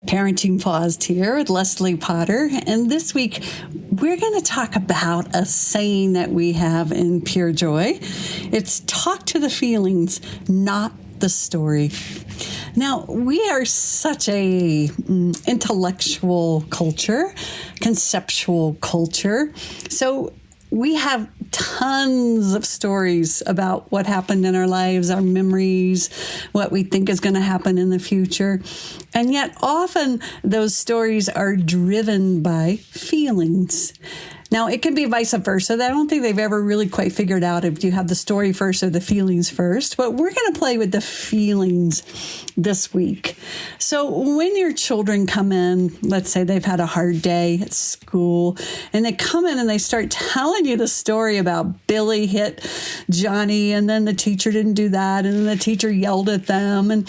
Parenting Paused here with Leslie Potter. And this week, we're going to talk about a saying that we have in Purejoy. It's talk to the feelings, not the story. Now, we are such a intellectual culture, conceptual culture. So we have tons of stories about what happened in our lives, our memories, what we think is going to happen in the future. And yet often those stories are driven by feelings. Now, it can be vice versa. I don't think they've ever really quite figured out if you have the story first or the feelings first, but we're going to play with the feelings this week. So when your children come in, let's say they've had a hard day at school, and they come in and they start telling you the story about Billy hit Johnny, and then the teacher didn't do that, and then the teacher yelled at them, and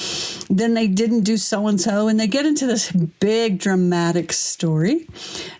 then they didn't do so-and-so, and they get into this big dramatic story.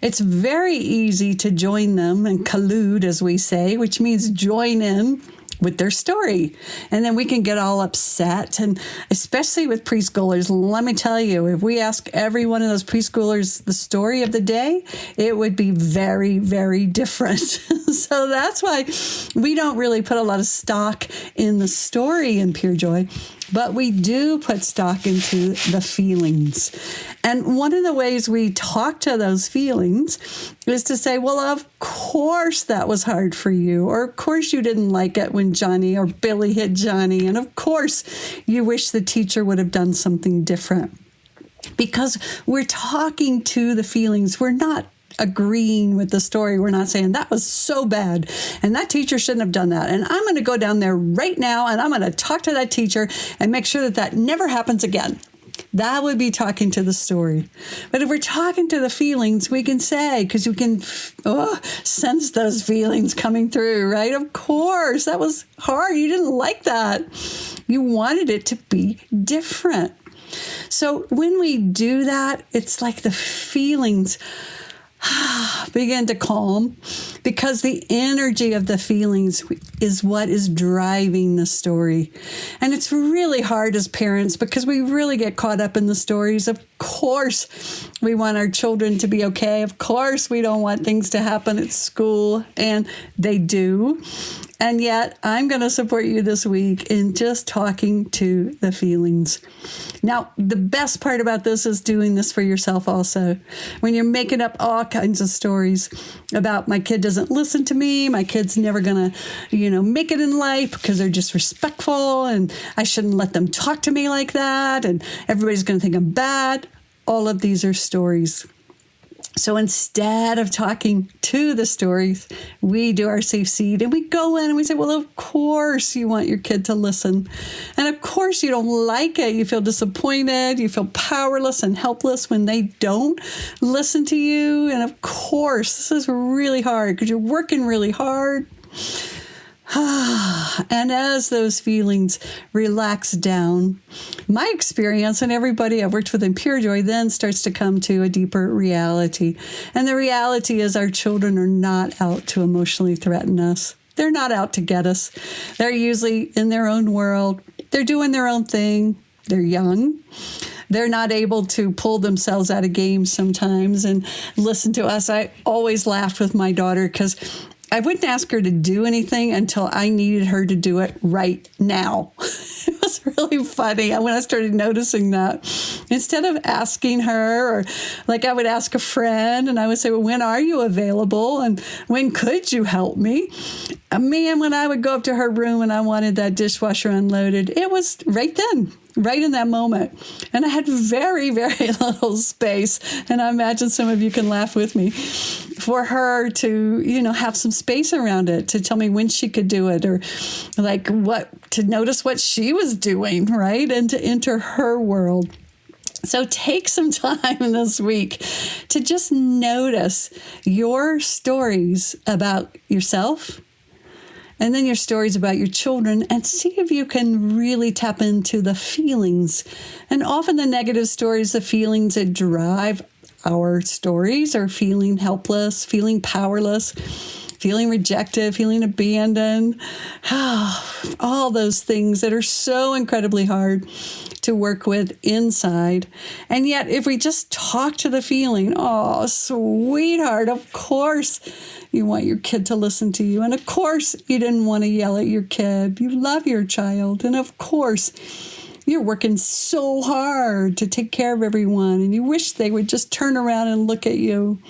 It's very easy to join them and collude, as we say, which means join in with their story. And then we can get all upset. And especially with preschoolers, let me tell you, if we ask every one of those preschoolers the story of the day, it would be very, very different. So that's why we don't really put a lot of stock in the story in Purejoy, but we do put stock into the feelings. And one of the ways we talk to those feelings is to say, well, of course that was hard for you. Or of course you didn't like it when Johnny or Billy hit Johnny. And of course you wish the teacher would have done something different. Because we're talking to the feelings. We're not agreeing with the story. We're not saying that was so bad and that teacher shouldn't have done that. And I'm going to go down there right now and I'm going to talk to that teacher and make sure that that never happens again. That would be talking to the story. But if we're talking to the feelings, we can say, because we can sense those feelings coming through, right? Of course, that was hard. You didn't like that. You wanted it to be different. So when we do that, it's like the feelings begin to calm, because the energy of the feelings is what is driving the story. And it's really hard as parents because we really get caught up in the stories. Of course, we want our children to be okay. Of course, we don't want things to happen at school, and they do. And yet, I'm going to support you this week in just talking to the feelings. Now, the best part about this is doing this for yourself also. When you're making up all kinds of stories about my kid doesn't listen to me, my kid's never going to, make it in life because they're disrespectful, and I shouldn't let them talk to me like that, and everybody's going to think I'm bad. All of these are stories. So instead of talking to the stories, we do our safe seed and we go in and we say, well, of course you want your kid to listen. And of course you don't like it. You feel disappointed. You feel powerless and helpless when they don't listen to you. And of course, this is really hard because you're working really hard. And as those feelings relax down, my experience and everybody I've worked with in Purejoy then starts to come to a deeper reality. And the reality is our children are not out to emotionally threaten us. They're not out to get us. They're usually in their own world. They're doing their own thing. They're young. They're not able to pull themselves out of games sometimes and listen to us. I always laughed with my daughter because I wouldn't ask her to do anything until I needed her to do it right now. It was really funny when I started noticing that. Instead of asking her, or like I would ask a friend and I would say, well, when are you available? And when could you help me? Man, when I would go up to her room and I wanted that dishwasher unloaded, it was right then. Right in that moment. And I had very, very little space. And I imagine some of you can laugh with me for her to, have some space around it, to tell me when she could do it, or like to notice what she was doing, right? And to enter her world. So take some time this week to just notice your stories about yourself, and then your stories about your children, and see if you can really tap into the feelings. And often the negative stories, the feelings that drive our stories, are feeling helpless, feeling powerless, feeling rejected, feeling abandoned, all those things that are so incredibly hard to work with inside. And yet, if we just talk to the feeling, oh, sweetheart, of course you want your kid to listen to you. And of course you didn't want to yell at your kid. You love your child. And of course you're working so hard to take care of everyone. And you wish they would just turn around and look at you.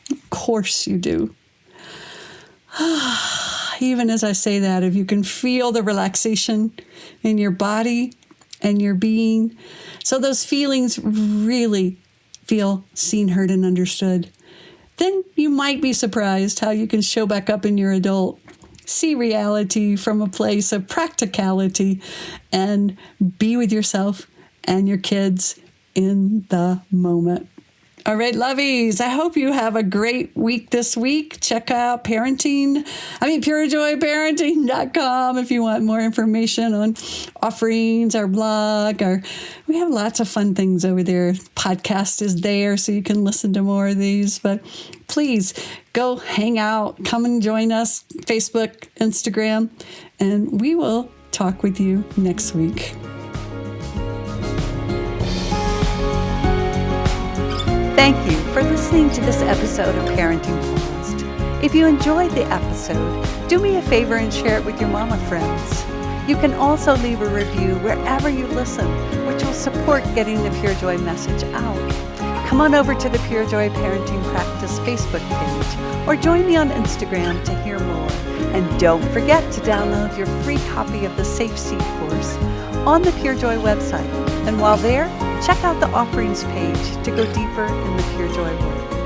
Of course you do. Even as I say that, if you can feel the relaxation in your body and your being, so those feelings really feel seen, heard, and understood, then you might be surprised how you can show back up in your adult, see reality from a place of practicality, and be with yourself and your kids in the moment. All right, lovies, I hope you have a great week this week. Check out purejoyparenting.com if you want more information on offerings, our blog. We have lots of fun things over there. Podcast is there, so you can listen to more of these. But please go hang out. Come and join us, Facebook, Instagram, and we will talk with you next week. Thank you for listening to this episode of Parenting Paused. If you enjoyed the episode, do me a favor and share it with your mama friends. You can also leave a review wherever you listen, which will support getting the Purejoy message out. Come on over to the Purejoy Parenting Practice Facebook page or join me on Instagram to hear more. And don't forget to download your free copy of the Safe Seat course on the Purejoy website. And while there, check out the offerings page to go deeper in the Purejoy work.